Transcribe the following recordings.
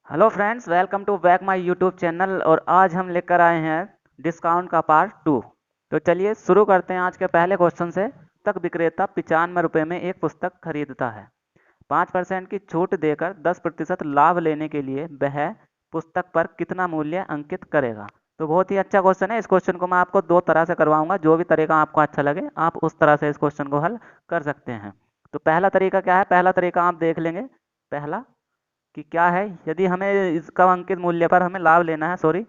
Hello friends, welcome to back my YouTube channel. और आज हम लेकर आए हैं डिस्काउंट का पार्ट 2। तो चलिए शुरू करते हैं आज के पहले क्वेश्चन से। पुस्तक विक्रेता 95 रुपये में एक पुस्तक खरीदता है। 5% की छूट देकर 10% लाभ लेने के लिए वह पुस्तक पर कितना मूल्य अंकित करेगा। तो बहुत ही अच्छा क्वेश्चन है। इस क्वेश्चन को मैं आपको दो तरह से करवाऊंगा, जो भी तरीका आपको अच्छा लगे आप उस तरह से इस क्वेश्चन को हल कर सकते हैं। तो पहला तरीका क्या है, पहला तरीका आप देख लेंगे। पहला कि क्या है, यदि हमें इसका अंकित मूल्य पर हमें लाभ लेना है, सॉरी,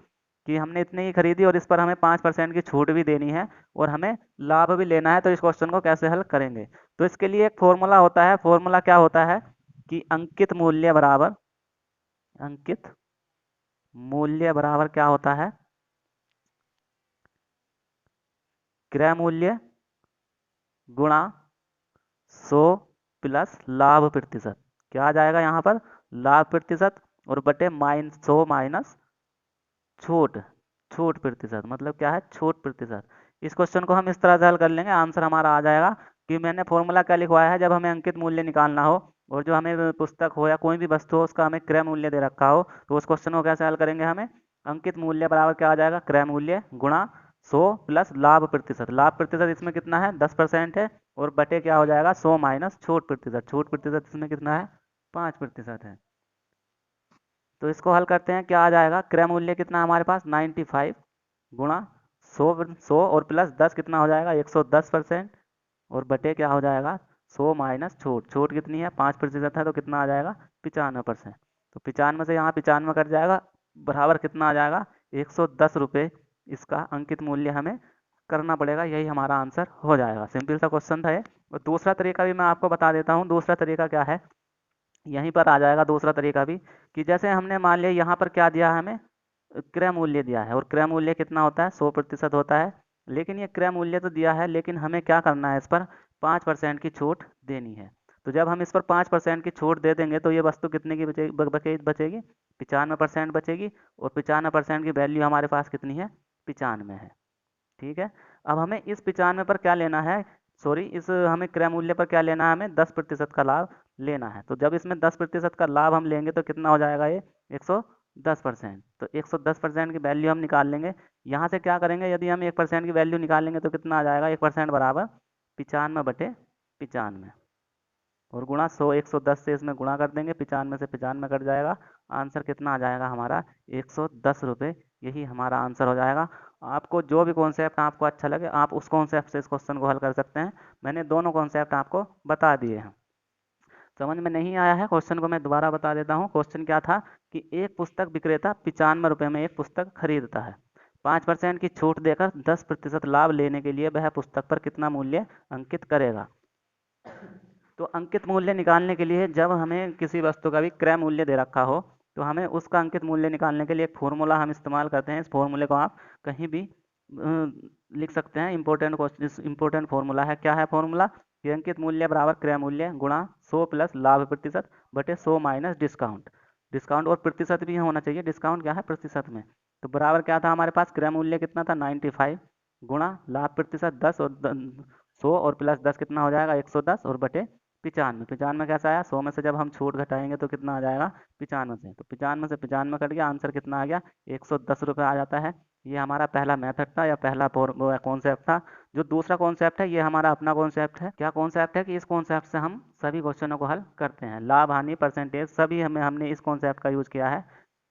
कि हमने इतनी ही खरीदी और इस पर हमें 5% की छूट भी देनी है और हमें लाभ भी लेना है, तो इस क्वेश्चन को कैसे हल करेंगे। तो इसके लिए एक फॉर्मूला होता है। फॉर्मूला क्या होता है कि अंकित मूल्य बराबर, अंकित मूल्य बराबर क्या होता है, क्रय मूल्य गुणा 100 प्लस लाभ प्रतिशत। क्या आ जाएगा यहाँ पर, लाभ प्रतिशत, और बटे माइनस 100 माइनस छूट। छूट प्रतिशत मतलब क्या है, छूट प्रतिशत। इस क्वेश्चन को हम इस तरह से हल कर लेंगे, आंसर हमारा आ जाएगा कि मैंने फॉर्मूला क्या लिखवाया है, जब हमें अंकित मूल्य निकालना हो और जो हमें पुस्तक हो या कोई भी वस्तु हो उसका हमें क्रय मूल्य दे रखा हो, तो उस क्वेश्चन को कैसे हल करेंगे, हमें अंकित मूल्य बराबर क्या आ जाएगा, क्रय मूल्य गुणा 100 प्लस लाभ प्रतिशत। लाभ प्रतिशत इसमें कितना है, 10% है, और बटे क्या हो जाएगा, 100 माइनस छूट प्रतिशत। छूट प्रतिशत इसमें कितना है, 5% है। तो इसको हल करते हैं, क्या आ जाएगा, क्रय मूल्य कितना हमारे पास 95 गुणा 100 और प्लस 10 कितना हो जाएगा, 110%, और बटे क्या हो जाएगा, 100 माइनस छूट। छूट कितनी है, 5% है, तो कितना आ जाएगा, 95%। तो 95 से यहाँ 95 कट जाएगा, बराबर कितना आ जाएगा, 110 रुपये। इसका अंकित मूल्य हमें करना पड़ेगा, यही हमारा आंसर हो जाएगा। सिंपल सा क्वेश्चन था ये। और दूसरा तरीका भी मैं आपको बता देता हूँ। दूसरा तरीका क्या है, यहीं पर आ जाएगा दूसरा तरीका भी, कि जैसे हमने मान लिया यहाँ पर क्या दिया है, हमें क्रय मूल्य दिया है, और क्रय मूल्य कितना होता है, 100% होता है। लेकिन ये क्रय मूल्य तो दिया है, लेकिन हमें क्या करना है, इस पर 5% की छूट देनी है। तो जब हम इस पर 5% की छूट दे देंगे तो ये वस्तु कितने की बचेगी, 95% बचेगी। और 95% की वैल्यू हमारे पास कितनी है, 95 है। ठीक है। अब हमें इस 95 पर क्या लेना है, सॉरी, इस हमें क्रय मूल्य पर क्या लेना है, हमें 10% का लाभ लेना है। तो जब इसमें 10% का लाभ हम लेंगे तो कितना हो जाएगा, ये 110%। तो 110% की वैल्यू हम निकाल लेंगे। यहाँ से क्या करेंगे, यदि हम 1% की वैल्यू निकालेंगे तो कितना आ जाएगा, 1% बराबर 95/95, और गुणा 100, 110 से इसमें गुणा कर देंगे, 95 से 95 कट जाएगा। आंसर कितना आ जाएगा हमारा, 110 रुपये। यही हमारा आंसर हो जाएगा। आपको जो भी कॉन्सेप्ट आपको अच्छा लगे आप उस कॉन्सेप्ट से इस क्वेश्चन को हल कर सकते हैं। मैंने दोनों कॉन्सेप्ट आपको बता दिए हैं। समझ में नहीं आया है क्वेश्चन को मैं दोबारा बता देता हूँ। क्वेश्चन क्या था कि एक पुस्तक विक्रेता 95 रुपये में एक पुस्तक खरीदता है। 5% की छूट देकर 10% लाभ लेने के लिए वह पुस्तक पर कितना मूल्य अंकित करेगा। तो अंकित मूल्य निकालने के लिए जब हमें किसी वस्तु का भी क्रय मूल्य दे रखा हो, तो हमें उसका अंकित मूल्य निकालने के लिए एक फॉर्मूला हम इस्तेमाल करते हैं। इस फॉर्मूले को आप कहीं भी लिख सकते हैं। इंपॉर्टेंट क्वेश्चन, इंपॉर्टेंट फॉर्मूला है। क्या है फॉर्मूला, कि अंकित मूल्य बराबर क्रय मूल्य गुणा 100 प्लस लाभ प्रतिशत बटे 100 माइनस डिस्काउंट। डिस्काउंट और प्रतिशत भी होना चाहिए, डिस्काउंट क्या है, प्रतिशत में। तो बराबर क्या था हमारे पास, क्रय मूल्य कितना था 95 गुणा लाभ प्रतिशत 10 और 100 और प्लस 10 कितना हो जाएगा, 110, और बटे 95। 95 कैसा आया, 100 में से जब हम छूट घटाएंगे तो कितना आ जाएगा, 95 से। तो 95 से 95 कट गया, आंसर कितना आ गया, 110 रुपये आ जाता है। ये हमारा पहला मेथड था या पहला कॉन्सेप्ट था। जो दूसरा कॉन्सेप्ट है ये हमारा अपना कॉन्सेप्ट है। क्या कॉन्सेप्ट है, कि इस कॉन्सेप्ट से हम सभी क्वेश्चनों को हल करते हैं। लाभ हानि परसेंटेज सभी हमने इस कॉन्सेप्ट का यूज किया है।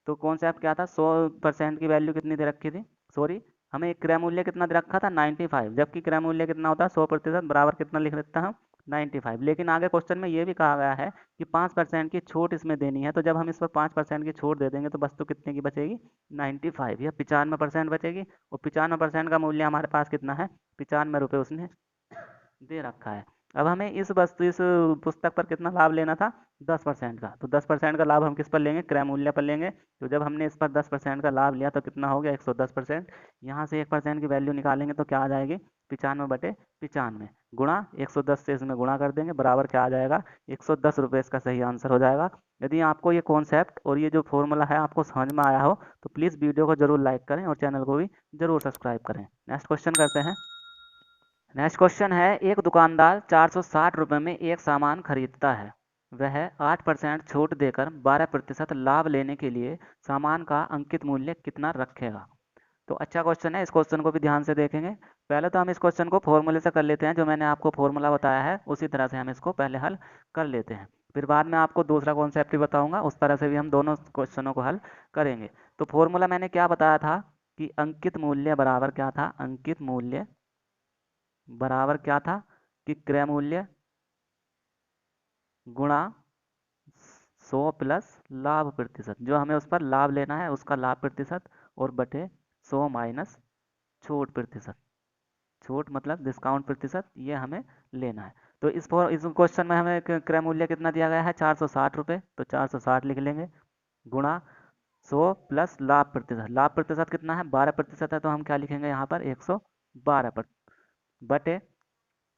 तो कॉन्सेप्ट क्या था, 100% की वैल्यू कितनी दे रखी थी, सॉरी, हमें क्रय मूल्य कितना दे रखा था 95, जबकि क्रय मूल्य कितना होता है 100% बराबर कितना लिख देता हम 95। लेकिन आगे क्वेश्चन में ये भी कहा गया है कि 5% की छूट इसमें देनी है। तो जब हम इस पर 5% की छूट दे देंगे तो वस्तु कितने की बचेगी, 95 या 95% बचेगी। और 95% का मूल्य हमारे पास कितना है, 95 रुपये उसने दे रखा है। अब हमें इस पुस्तक पर कितना लाभ लेना था, 10% का। तो 10% का लाभ हम किस पर लेंगे, क्रय मूल्य पर लेंगे। तो जब हमने इस पर 10% का लाभ लिया तो कितना हो गया, 110%। यहाँ से 1% की वैल्यू निकालेंगे तो क्या आ जाएगी, 95/95 गुणा 110 से इसमें गुणा कर देंगे, बराबर क्या आ जाएगा, 110 रुपये। इसका सही आंसर हो जाएगा। यदि आपको ये कॉन्सेप्ट और ये जो फॉर्मूला है आपको समझ में आया हो तो प्लीज़ वीडियो को जरूर लाइक करें और चैनल को भी जरूर सब्सक्राइब करें। नेक्स्ट क्वेश्चन करते हैं। नेक्स्ट क्वेश्चन है, एक दुकानदार 460 रुपये में एक सामान खरीदता है। वह 8% छूट देकर 12% लाभ लेने के लिए सामान का अंकित मूल्य कितना रखेगा। तो अच्छा क्वेश्चन है, इस क्वेश्चन को भी ध्यान से देखेंगे। पहले तो हम इस क्वेश्चन को फॉर्मूले से कर लेते हैं, जो मैंने आपको फॉर्मूला बताया है उसी तरह से हम इसको पहले हल कर लेते हैं। फिर बाद में आपको दूसरा कॉन्सेप्ट भी बताऊंगा, उस तरह से भी हम दोनों क्वेश्चनों को हल करेंगे। तो फॉर्मूला मैंने क्या बताया था कि अंकित मूल्य बराबर क्या था, अंकित मूल्य बराबर क्या था कि क्रय मूल्य गुणा 100 प्लस लाभ प्रतिशत, जो हमें उस पर लाभ लेना है उसका लाभ प्रतिशत, और बटे 100 माइनस छूट प्रतिशत, छूट मतलब डिस्काउंट प्रतिशत, ये हमें लेना है। तो इस क्वेश्चन में हमें क्रय मूल्य कितना दिया गया है, 460 रुपये, तो 460 लिख लेंगे, गुणा 100 प्लस लाभ प्रतिशत, लाभ प्रतिशत कितना है 12% है, तो हम क्या लिखेंगे यहाँ पर 112 बटे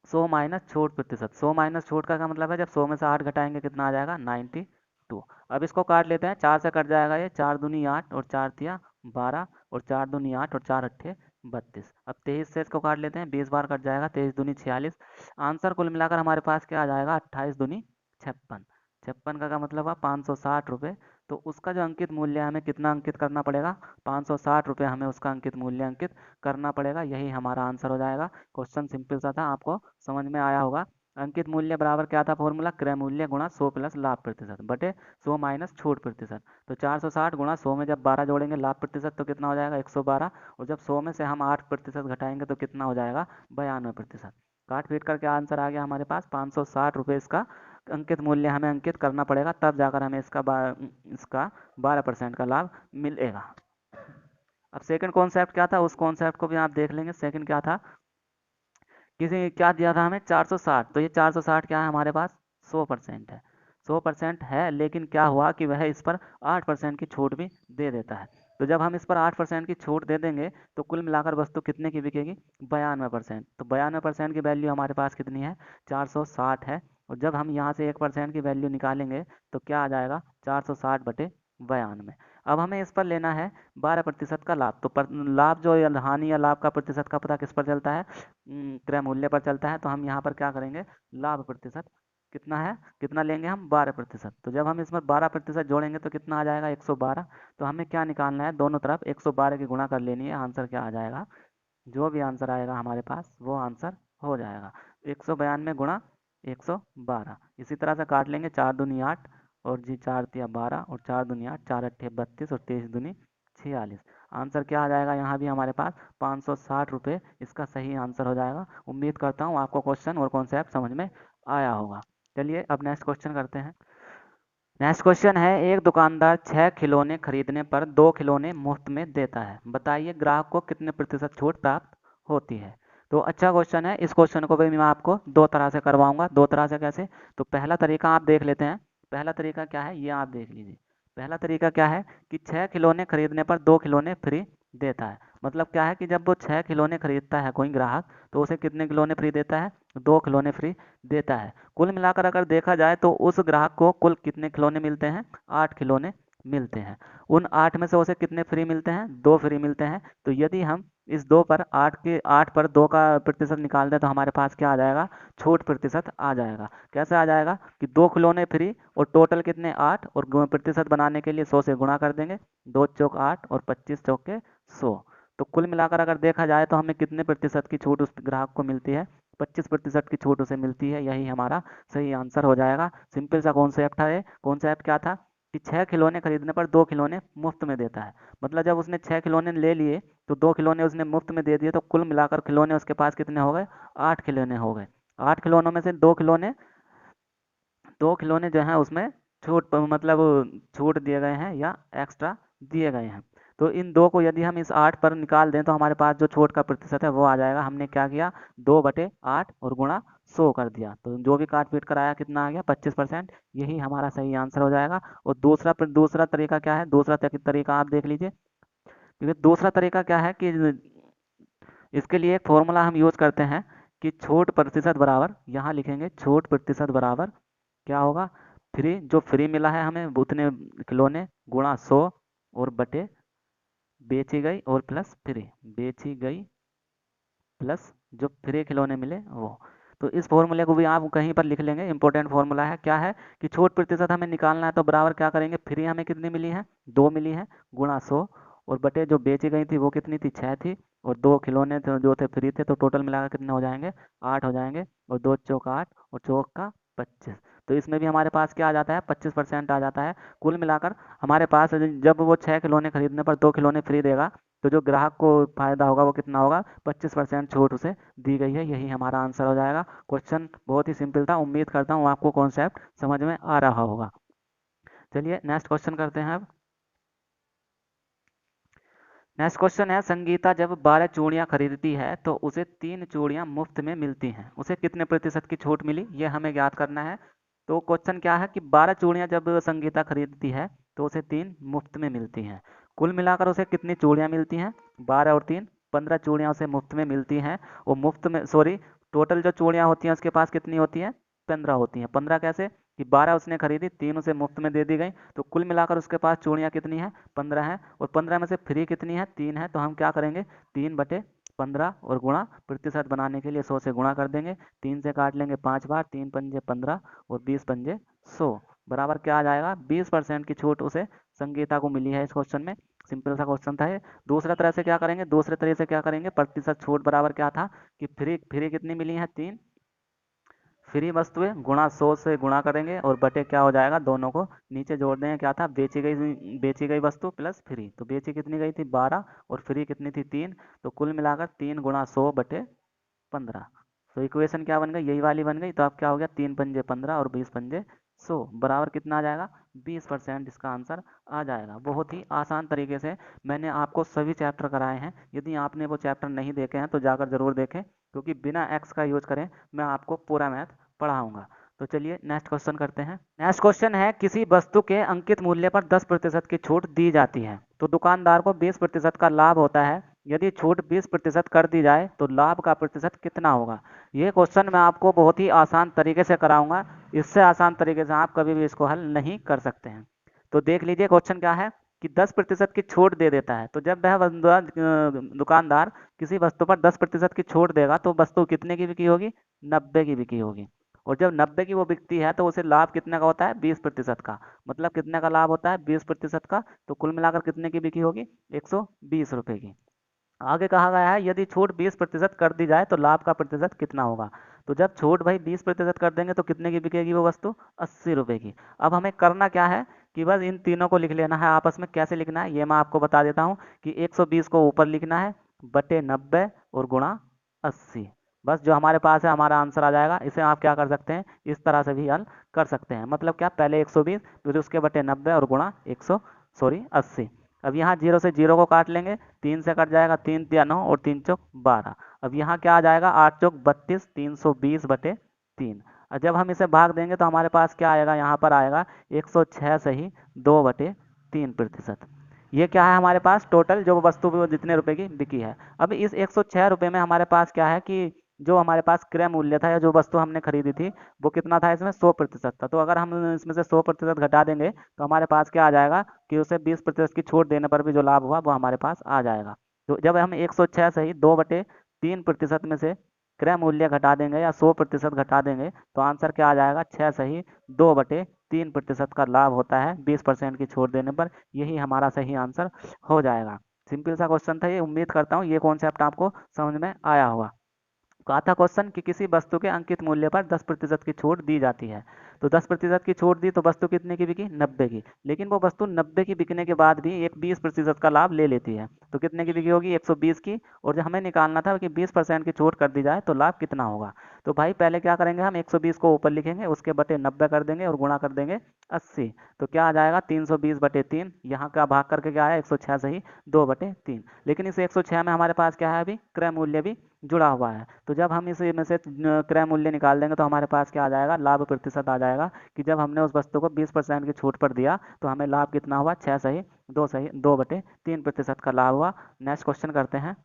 100 माइनस छूट प्रतिशत, 100 माइनस छूट का क्या मतलब है, जब 100 में से 8 घटाएंगे कितना आ जाएगा 92। अब इसको काट लेते हैं, 4 से कट जाएगा ये, 4 दूनी 8 और 4 तिया 12, और 4 दूनी 8 और 4 अट्ठे 32। अब 23 से इसको काट लेते हैं, 20 बार कट जाएगा, 23 दूनी 46। आंसर कुल मिलाकर हमारे पास क्या आ जाएगा 28 दूनी 56। 56 का मतलब है 560 रुपये। तो उसका जो अंकित मूल्य है, हमें कितना अंकित करना पड़ेगा, 560 रुपये हमें उसका अंकित मूल्य अंकित करना पड़ेगा, यही हमारा आंसर हो जाएगा। क्वेश्चन सिंपल सा था, आपको समझ में आया होगा। अंकित मूल्य बराबर क्या था फॉर्मूला, क्रय मूल्य गुणा 100 प्लस लाभ प्रतिशत बटे 100 माइनस छूट प्रतिशत। तो 460 गुणा 100 में जब 12 जोड़ेंगे लाभ प्रतिशत तो कितना हो जाएगा 112, और जब 100 में से हम 8% घटाएंगे तो कितना हो जाएगा 92%। काट पीट करके आंसर आ गया हमारे पास 560 रुपये, इसका अंकित मूल्य हमें अंकित करना पड़ेगा, तब जाकर हमें इसका 12% का लाभ मिलेगा। अब सेकंड कॉन्सेप्ट क्या था, उस कॉन्सेप्ट को भी आप देख लेंगे। सेकंड क्या था, किसी क्या दिया था हमें 460, तो ये 460 क्या है हमारे पास 100% है, 100% है, लेकिन क्या हुआ कि वह इस पर 8% की छूट भी दे देता है। तो जब हम इस पर 8% की छूट दे देंगे तो कुल मिलाकर वस्तु कितने की बिकेगी 92%। तो 92% की वैल्यू हमारे पास कितनी है 460 है, और जब हम यहाँ से 1% की वैल्यू निकालेंगे तो क्या आ जाएगा 460 बटे 92। अब हमें इस पर लेना है 12% का लाभ। तो लाभ जो हानि या लाभ का प्रतिशत का पता किस पर चलता है, क्रय मूल्य पर चलता है। तो हम यहाँ पर क्या करेंगे, लाभ प्रतिशत कितना है, कितना लेंगे हम 12%। तो जब हम इसमें 12% जोड़ेंगे तो कितना आ जाएगा 112। तो हमें क्या निकालना है, दोनों तरफ 112 की गुणा कर लेनी है, आंसर क्या आ जाएगा, जो भी आंसर आएगा हमारे पास वो आंसर हो जाएगा 192 गुणा 112। इसी तरह से काट लेंगे, 4 दूनी 8 और जी 4 तिया 12 और 4 दूनी 8, 4 अट्ठे 32 और 23 दूनी 46। आंसर क्या आ जाएगा यहाँ भी हमारे पास 560 रुपये, इसका सही आंसर हो जाएगा। उम्मीद करता हूँ आपको क्वेश्चन और कॉन्सेप्ट समझ में आया होगा। चलिए अब नेक्स्ट क्वेश्चन करते हैं। नेक्स्ट क्वेश्चन है, एक दुकानदार 6 खिलौने खरीदने पर 2 खिलौने मुफ्त में देता है, बताइए ग्राहक को कितने प्रतिशत छूट प्राप्त होती है। तो अच्छा क्वेश्चन है, इस क्वेश्चन को भी मैं आपको दो तरह से करवाऊंगा। दो तरह से कैसे, तो पहला तरीका आप देख लेते हैं। पहला तरीका क्या है ये आप देख लीजिए। पहला तरीका क्या है कि 6 खिलौने खरीदने पर 2 खिलौने फ्री देता है। मतलब क्या है कि जब वो 6 खिलौने खरीदता है कोई ग्राहक, तो उसे कितने खिलौने फ्री देता है, 2 खिलौने फ्री देता है। कुल मिलाकर अगर देखा जाए तो उस ग्राहक को कुल कितने खिलौने मिलते हैं, 8 खिलौने मिलते हैं। उन 8 में से उसे कितने फ्री मिलते हैं, 2 फ्री मिलते हैं। तो यदि हम इस 2 पर 8 पर 2 का प्रतिशत निकाल दें तो हमारे पास क्या आ जाएगा, छूट प्रतिशत आ जाएगा। कैसे आ जाएगा कि 2 खिलौने फ्री और टोटल कितने 8, और प्रतिशत बनाने के लिए 100 से गुणा कर देंगे, 2 चौक 8 और 25 चौके 100। तो कुल मिलाकर अगर देखा जाए तो हमें कितने प्रतिशत की छूट उस ग्राहक को मिलती है, 25% की छूट उसे मिलती है, यही हमारा सही आंसर हो जाएगा। सिंपल सा कॉन्सेप्ट था ये। कॉन्सेप्ट क्या था कि 6 खिलौने खरीदने पर 2 खिलौने मुफ्त में देता है। मतलब जब उसने 6 खिलौने ले लिए तो 2 खिलौने उसने मुफ्त में दे दिए, तो कुल मिलाकर खिलौने उसके पास कितने हो गए, 8 खिलौने हो गए। 8 खिलौनों में से 2 खिलौने जो हैं उसमें मतलब छूट दिए गए हैं या एक्स्ट्रा दिए गए हैं। तो इन 2 को यदि हम इस 8 पर निकाल दें तो हमारे पास जो छूट का प्रतिशत है वो आ जाएगा। हमने क्या किया, 2/8 और गुणा 100 कर दिया, तो जो भी काट पीट कर आया कितना आ गया 25%। यही हमारा सही आंसर हो जाएगा। और दूसरा तरीका क्या है, दूसरा तरीका आप देख लीजिए। क्योंकि दूसरा तरीका क्या है कि इसके लिए एक फॉर्मूला हम यूज करते हैं कि छूट प्रतिशत बराबर, यहाँ लिखेंगे छूट प्रतिशत बराबर क्या होगा, फ्री, जो फ्री मिला है हमें उतने खिलौने गुणा 100 और बटे बेची गई और प्लस फ्री, बेची गई प्लस जो फ्री खिलौने मिले वो। तो इस फॉर्मूले को भी आप कहीं पर लिख लेंगे, इंपॉर्टेंट फॉर्मूला है। क्या है कि छूट प्रतिशत हमें निकालना है, तो बराबर क्या करेंगे, फ्री हमें कितनी मिली है, 2 मिली है, गुणा 100, और बटे जो बेची गई थी वो कितनी थी, 6 थी, और 2 खिलौने थे जो थे फ्री थे, तो टोटल मिलाकर कितने हो जाएंगे, 8 हो जाएंगे, और 2 चौक 8 और चौक का 25। तो इसमें भी हमारे पास क्या आ जाता है, 25% आ जाता है। कुल मिलाकर हमारे पास जब वो 6 खिलौने खरीदने पर 2 खिलौने फ्री देगा, तो जो ग्राहक को फायदा होगा वो कितना होगा, 25% छूट उसे दी गई है। यही हमारा आंसर हो जाएगा। क्वेश्चन बहुत ही सिंपल था, उम्मीद करता हूँ आपको कॉन्सेप्ट समझ में आ रहा होगा। चलिए नेक्स्ट क्वेश्चन करते हैं अब। नेक्स्ट क्वेश्चन है, संगीता जब 12 चूड़ियाँ खरीदती है तो उसे 3 चूड़ियाँ मुफ्त में मिलती हैं, उसे कितने प्रतिशत की छूट मिली, ये हमें ज्ञात करना है। तो क्वेश्चन क्या है कि 12 चूड़ियाँ जब संगीता खरीदती है तो उसे 3 मुफ्त में मिलती हैं। कुल मिलाकर उसे कितनी चूड़ियाँ मिलती हैं, 12 और 3, 15 चूड़ियाँ उसे मुफ्त में मिलती हैं। और मुफ्त में, सॉरी, टोटल जो चूड़ियाँ होती हैं उसके पास कितनी होती हैं, 15 होती हैं। 15 कैसे कि 12 उसने खरीदी, 3 उसे मुफ्त में दे दी गई, तो कुल मिलाकर उसके पास चूड़ियाँ कितनी हैं, 15 हैं। और 15 में से फ्री कितनी है, 3 है। तो हम क्या करेंगे, 3/15 और गुणा प्रतिशत बनाने के लिए 100 से गुणा कर देंगे, 3 से काट लेंगे 5 बार, 3 पंजे 15 और 20 पंजे 100, बराबर क्या आ जाएगा, 20% की छूट उसे संगीता को मिली है इस क्वेश्चन में। सिंपल सा क्वेश्चन था ये। दूसरा तरह से क्या करेंगे, दूसरे तरह से क्या करेंगे, प्रतिशत छूट बराबर क्या था कि फ्री फ्री कितनी मिली है, 3 फ्री वस्तुएं गुणा 100 से गुणा करेंगे, और बटे क्या हो जाएगा, दोनों को नीचे जोड़ देंगे, क्या था, बेची गई वस्तु प्लस फ्री। तो बेची कितनी गई थी, 12, और फ्री कितनी थी, 3। तो कुल मिलाकर 3 × 100/15। तो इक्वेशन क्या बन गई, यही वाली बन गई। तो अब क्या हो गया, 3 पंजे 15 और 20 पंजे 100, बराबर कितना आ जाएगा, 20% इसका आंसर आ जाएगा। बहुत ही आसान तरीके से मैंने आपको सभी चैप्टर कराए हैं। यदि आपने वो चैप्टर नहीं देखे हैं तो जाकर ज़रूर देखें, क्योंकि बिना एक्स का यूज करें मैं आपको पूरा मैथ पढ़ाऊंगा। तो चलिए नेक्स्ट क्वेश्चन करते हैं। नेक्स्ट क्वेश्चन है, किसी वस्तु के अंकित मूल्य पर 10% की छूट दी जाती है, तो दुकानदार को 20% का लाभ होता है। यदि छूट 20% कर दी जाए तो लाभ का प्रतिशत कितना होगा। ये क्वेश्चन मैं आपको बहुत ही आसान तरीके से कराऊंगा, इससे आसान तरीके से आप कभी भी इसको हल नहीं कर सकते हैं। तो देख लीजिए क्वेश्चन क्या है कि 10% की छूट दे देता है। तो जब वह दुकानदार किसी वस्तु पर 10% की छूट देगा तो वस्तु कितने की बिकी होगी, 90 की बिकी होगी। और जब 90 की वो बिकती है तो उसे लाभ कितने का होता है, 20% का। मतलब कितने का लाभ होता है, 20% का। तो कुल मिलाकर कितने की बिकी होगी, 120 रुपये की। आगे कहा गया है, यदि छूट 20% कर दी जाए तो लाभ का प्रतिशत कितना होगा। तो जब छूट भाई 20% कर देंगे तो कितने की बिकेगी वो वस्तु, 80 रुपये की। अब हमें करना क्या है कि बस इन तीनों को लिख लेना है आपस में। कैसे लिखना है ये मैं आपको बता देता हूँ कि 120 को ऊपर लिखना है, बटे 90 और गुणा 80। बस जो हमारे पास है हमारा आंसर आ जाएगा। इसे आप क्या कर सकते हैं, इस तरह से भी हल कर सकते हैं। मतलब क्या, पहले 120 फिर उसके बटे 90 और गुणा 80। अब यहाँ 0 से 0 को काट लेंगे, 3 से कट जाएगा, 3 तिया 9 और 3 चौक 12। अब यहाँ क्या आ जाएगा, 8 चौक 32, 320/3। और जब हम इसे भाग देंगे तो हमारे पास क्या आएगा, यहाँ पर आएगा 106 सही 2/3%। ये क्या है हमारे पास, टोटल जो वस्तु वो जितने रुपए की बिकी है। अब इस 106 रुपये में हमारे पास क्या है कि जो हमारे पास क्रय मूल्य था या जो वस्तु हमने खरीदी थी वो कितना था, इसमें 100% था। तो अगर हम इसमें से 100% घटा देंगे तो हमारे पास क्या आ जाएगा कि उसे 20% की छूट देने पर भी जो लाभ हुआ वो हमारे पास आ जाएगा। तो जब हम 106 सही 2/3% में से क्रय मूल्य घटा देंगे या 100% घटा देंगे तो आंसर क्या आ जाएगा, 6 सही 2/3% का लाभ होता है 20% की छूट देने पर। यही हमारा सही आंसर हो जाएगा। सिंपल सा क्वेश्चन था ये। उम्मीद करता हूँ ये कॉन्सेप्ट आपको समझ में आया होगा। कहा था क्वेश्चन कि किसी वस्तु के अंकित मूल्य पर 10% की छूट दी जाती है। तो 10% की छूट दी तो वस्तु कितने की बिकी, 90 की। लेकिन वो वस्तु 90 की बिकने के बाद भी एक 20% का लाभ ले लेती है। तो कितने की बिकी होगी, 120 की। और जो हमें निकालना था कि 20% की छूट कर दी जाए तो लाभ कितना होगा। तो भाई पहले क्या करेंगे, हम 120 को ऊपर लिखेंगे, उसके बटे 90 कर देंगे और गुणा कर देंगे 80। तो क्या आ जाएगा, 320/3। यहाँ का भाग करके क्या आया, 106 सही 2/3। लेकिन इस 106 में हमारे पास क्या है, अभी क्रय मूल्य भी जुड़ा हुआ है। तो जब हम इस में से क्रय मूल्य निकाल देंगे तो हमारे पास क्या आ जाएगा, लाभ प्रतिशत आ जाएगा कि जब हमने उस वस्तु को 20% की छूट पर दिया तो हमें लाभ कितना हुआ, 6 सही 2/3% का लाभ हुआ। नेक्स्ट क्वेश्चन करते हैं।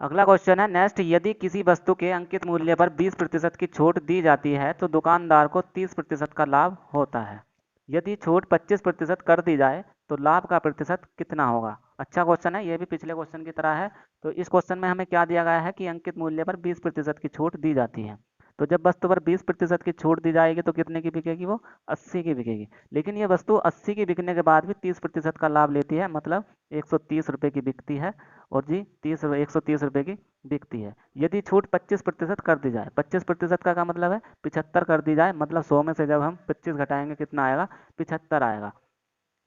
अगला क्वेश्चन है नेक्स्ट, यदि किसी वस्तु के अंकित मूल्य पर 20% की छूट दी जाती है तो दुकानदार को 30% का लाभ होता है। यदि छूट 25% कर दी जाए तो लाभ का प्रतिशत कितना होगा। अच्छा क्वेश्चन है, ये भी पिछले क्वेश्चन की तरह है। तो इस क्वेश्चन में हमें क्या दिया गया है कि अंकित मूल्य पर 20% की छूट दी जाती है। तो जब वस्तु पर 20% की छूट दी जाएगी तो कितने की बिकेगी, वो 80 की बिकेगी। लेकिन ये वस्तु 80 की बिकने के बाद भी 30% का लाभ लेती है, मतलब 130 रुपये की बिकती है। और जी 130 रुपये की बिकती है। यदि छूट 25% कर दी जाए, 25% का मतलब है 75 कर दी जाए, मतलब 100 में से जब हम 25 घटाएंगे कितना आएगा, 75 आएगा।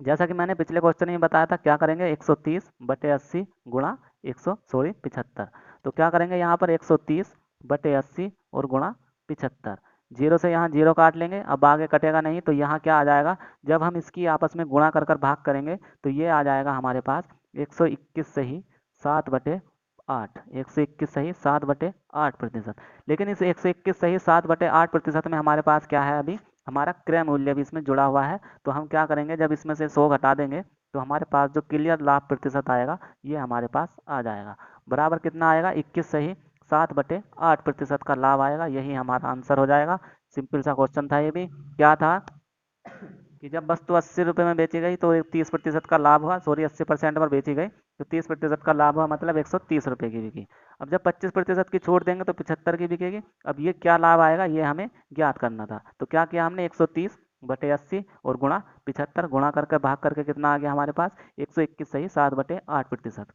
जैसा कि मैंने पिछले क्वेश्चन में बताया था, क्या करेंगे 130 बटे 80 गुणा 75। तो क्या करेंगे यहाँ पर 130 बटे 80 और गुणा 75। जीरो से यहाँ जीरो काट लेंगे, अब आगे कटेगा नहीं, तो यहाँ क्या आ जाएगा, जब हम इसकी आपस में गुणा कर कर भाग करेंगे तो ये आ जाएगा हमारे पास 121 सही 7/8। 121 सही 7/8%। लेकिन इस 121 सही 7/8% में हमारे पास क्या है, अभी हमारा क्रय मूल्य भी इसमें जुड़ा हुआ है। तो हम क्या करेंगे, जब इसमें से 100 घटा देंगे तो हमारे पास जो क्लियर लाभ प्रतिशत आएगा ये हमारे पास आ जाएगा। बराबर कितना आएगा, 21 सही 7/8% का लाभ आएगा। यही हमारा आंसर हो जाएगा। सिंपल सा क्वेश्चन था ये भी। क्या था कि जब वस्तु 80 रुपये में बेची गई तो 30% का लाभ हुआ, सॉरी 80% पर बेची गई तो 30% का लाभ हुआ, मतलब 130 रुपये की बिकी। अब जब 25% की छूट देंगे तो 75 की बिकेगी। अब ये क्या लाभ आएगा ये हमें ज्ञात करना था। तो क्या किया हमने, 130 बटे 80 और गुणा 75, गुणा करके भाग करके कितना आ गया हमारे पास, 121 सही 7/8%।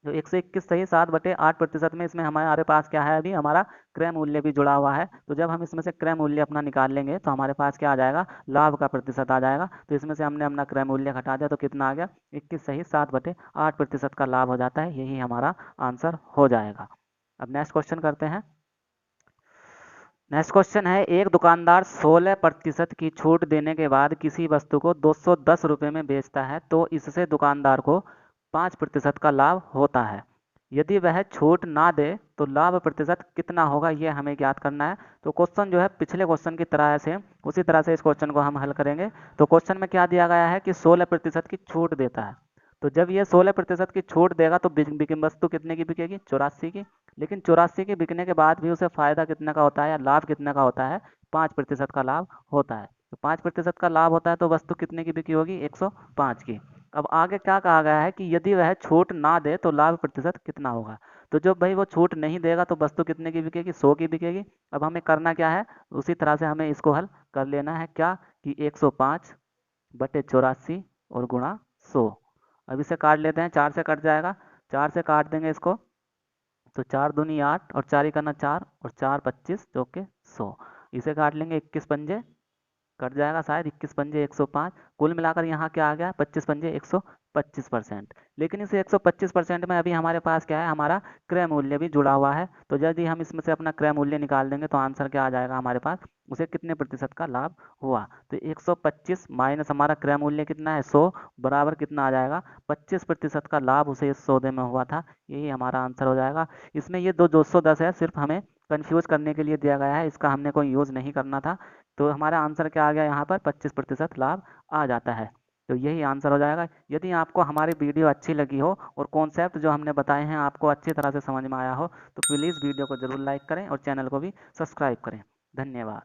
जो 121 सही 7/8% में इसमें हमारे पास क्या है, अभी हमारा क्रय मूल्य भी जुड़ा हुआ है। तो जब हम इसमें से क्रय मूल्य अपना निकाल लेंगे तो हमारे पास क्या आ जाएगा, लाभ का प्रतिशत आ जाएगा। तो इसमें से हमने अपना क्रय मूल्य घटा दिया तो कितना आ गया, 21 सही 7/8% का लाभ हो जाता है। यही हमारा आंसर हो जाएगा। अब नेक्स्ट क्वेश्चन करते हैं। नेक्स्ट क्वेश्चन है, एक दुकानदार 16% की छूट देने के बाद किसी वस्तु को 210 रुपये में बेचता है, तो इससे दुकानदार को 5% का लाभ होता है। यदि वह छूट ना दे तो लाभ प्रतिशत कितना होगा, ये हमें ज्ञात करना है। तो क्वेश्चन जो है पिछले क्वेश्चन की तरह है सेम, उसी तरह से इस क्वेश्चन को हम हल करेंगे। तो क्वेश्चन में क्या दिया गया है कि 16% की छूट देता है। तो जब ये 16% की छूट देगा तो वस्तु कितने की बिकेगी, 84 की। लेकिन 84 के बिकने के बाद भी उसे फायदा कितने का होता है या लाभ कितने का होता है, 5% का लाभ होता है। तो 5% का लाभ होता है तो वस्तु कितने की बिकी होगी, 105 की। अब आगे क्या कहा गया है कि यदि वह छूट ना दे तो लाभ प्रतिशत कितना होगा। तो जब भाई वो छूट नहीं देगा तो वस्तु कितने की बिकेगी, 100 की बिकेगी। अब हमें करना क्या है, उसी तरह से हमें इसको हल कर लेना है, क्या कि 105 बटे 84 और गुणा 100। अब इसे काट लेते हैं, 4 से कट जाएगा, 4 से काट देंगे इसको तो 4 दूनी 8 और 4 ही करना 4 और 4 25 जो कि 100। इसे काट लेंगे, 21 पंजे कट जाएगा शायद, 21 पंजे 105। कुल मिलाकर यहाँ क्या आ गया, 25 पंजे 125%। लेकिन इस 125% में अभी हमारे पास क्या है, हमारा क्रय मूल्य भी जुड़ा हुआ है। तो यदि हम इसमें से अपना क्रय मूल्य निकाल देंगे तो आंसर क्या आ जाएगा हमारे पास, उसे कितने प्रतिशत का लाभ हुआ। तो 125 माइनस हमारा क्रय मूल्य कितना है 100, बराबर कितना आ जाएगा, 25% का लाभ उसे इस सौदे में हुआ था। यही हमारा आंसर हो जाएगा। इसमें ये 210 है, सिर्फ हमें कंफ्यूज करने के लिए दिया गया है, इसका हमने कोई यूज़ नहीं करना था। तो हमारा आंसर क्या आ गया, यहाँ पर 25% लाभ आ जाता है। तो यही आंसर हो जाएगा। यदि आपको हमारी वीडियो अच्छी लगी हो और कॉन्सेप्ट जो हमने बताए हैं आपको अच्छी तरह से समझ में आया हो तो प्लीज़ वीडियो को ज़रूर लाइक करें और चैनल को भी सब्सक्राइब करें। धन्यवाद।